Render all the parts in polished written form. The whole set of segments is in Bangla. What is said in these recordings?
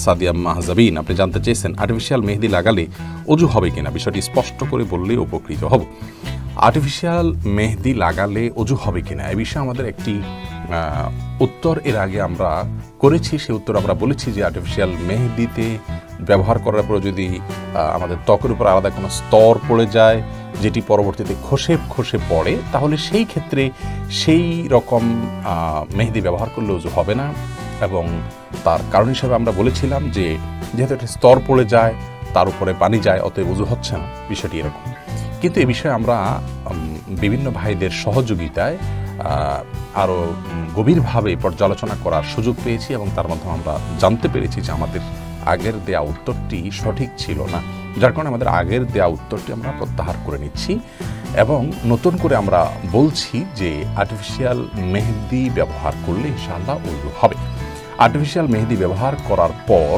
সাদিয়া মাহজাবিন, আপনি জানতে চেয়েছেন আর্টিফিশিয়াল মেহেদি লাগালে অজু হবে কিনা, বিষয়টি স্পষ্ট করে বললে উপকৃত হব। আর্টিফিশিয়াল মেহেদি লাগালে অজু হবে কিনা এ বিষয়ে আমাদের একটি উত্তর এর আগে আমরা করেছি। সেই উত্তর আমরা বলেছি যে আর্টিফিশিয়াল মেহেদিতে ব্যবহার করার পর যদি আমাদের ত্বকের উপর আলাদা কোনো স্তর পড়ে যায় যেটি পরবর্তীতে খসে পড়ে, তাহলে সেই ক্ষেত্রে সেই রকম মেহেদি ব্যবহার করলে অজু হবে না। এবং তার কারণ হিসাবে আমরা বলেছিলাম যে যেহেতু একটা স্তর পড়ে যায়, তার উপরে পানি যায়, অতএব অজু হচ্ছে না, বিষয়টি এরকম। কিন্তু এ বিষয়ে আমরা বিভিন্ন ভাইদের সহযোগিতায় আরও গভীরভাবে পর্যালোচনা করার সুযোগ পেয়েছি এবং তার মাধ্যমে আমরা জানতে পেরেছি যে আমাদের আগের দেয়া উত্তরটি সঠিক ছিল না, যার কারণে আমাদের আগের দেয়া উত্তরটি আমরা প্রত্যাহার করে নিচ্ছি এবং নতুন করে আমরা বলছি যে আর্টিফিশিয়াল মেহেদি ব্যবহার করলে ইনশাআল্লাহ অজু হবে। আর্টিফিশিয়াল মেহেদি ব্যবহার করার পর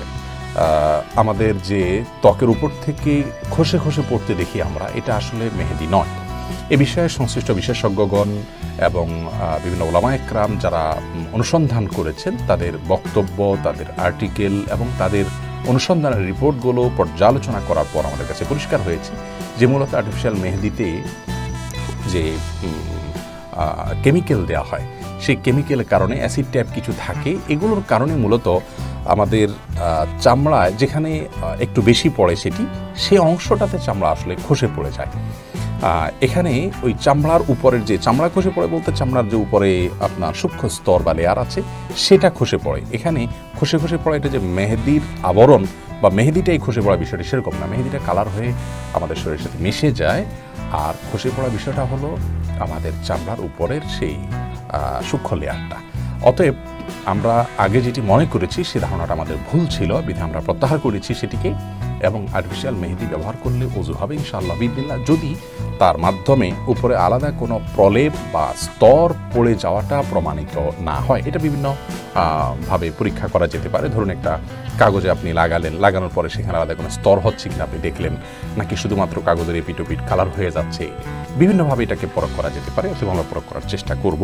আমাদের যে ত্বকের উপর থেকে খসে পড়তে দেখি আমরা, এটা আসলে মেহেদি নয়। এ বিষয়ে সংশ্লিষ্ট বিশেষজ্ঞগণ এবং বিভিন্ন ওলামা একরাম যারা অনুসন্ধান করেছেন তাদের বক্তব্য, তাদের আর্টিকেল এবং তাদের অনুসন্ধানের রিপোর্টগুলো পর্যালোচনা করার পর আমাদের কাছে পরিষ্কার হয়েছে যে মূলত আর্টিফিশিয়াল মেহেদিতে যে কেমিক্যাল দেওয়া হয়, সেই কেমিক্যালের কারণে অ্যাসিড টাইপ কিছু থাকে, এগুলোর কারণে মূলত আমাদের চামড়ায় যেখানে একটু বেশি পড়ে সেই অংশটাতে চামড়া আসলে খসে পড়ে যায়। এখানে ওই চামড়ার উপরের যে চামড়া খসে পড়ে বলতে চামড়ার যে উপরে আপনার সূক্ষ্ম স্তর বা লেয়ার আছে সেটা খসে পড়ে। এখানে খসে পড়ে এটা যে মেহেদির আবরণ বা মেহেদিটাই খসে পড়া বিষয়টি সেরকম না, মেহেদিটা কালার হয়ে আমাদের শরীরের সাথে মিশে যায়। আর খসে পড়া বিষয়টা হলো আমাদের চামড়ার উপরের সেই সূক্ষ্ম লেয়ারটা। অতএব আমরা আগে যেটি মনে করেছি সে ধারণাটা আমাদের ভুল ছিল, বিধে আমরা প্রত্যাহার করেছি সেটিকে এবং আর্টিফিশিয়াল মেহেদি ব্যবহার করলে অজু হবে ইনশাআল্লাহ বিদিল্লাহ, যদি তার মাধ্যমে উপরে আলাদা কোনো প্রলেপ বা স্তর পড়ে যাওয়াটা প্রমাণিত না হয়। এটা বিভিন্ন ভাবে পরীক্ষা করা যেতে পারে। ধরুন একটা কাগজে আপনি লাগানোর পরে সেখানে আলাদা কোনো স্তর হচ্ছে কিনা আপনি দেখলেন, নাকি শুধুমাত্র কাগজের এপিটোপিট কালার হয়ে যাচ্ছে, বিভিন্নভাবে এটাকে পরখ করা যেতে পারে, অথবা আমরা পরখ করার চেষ্টা করব।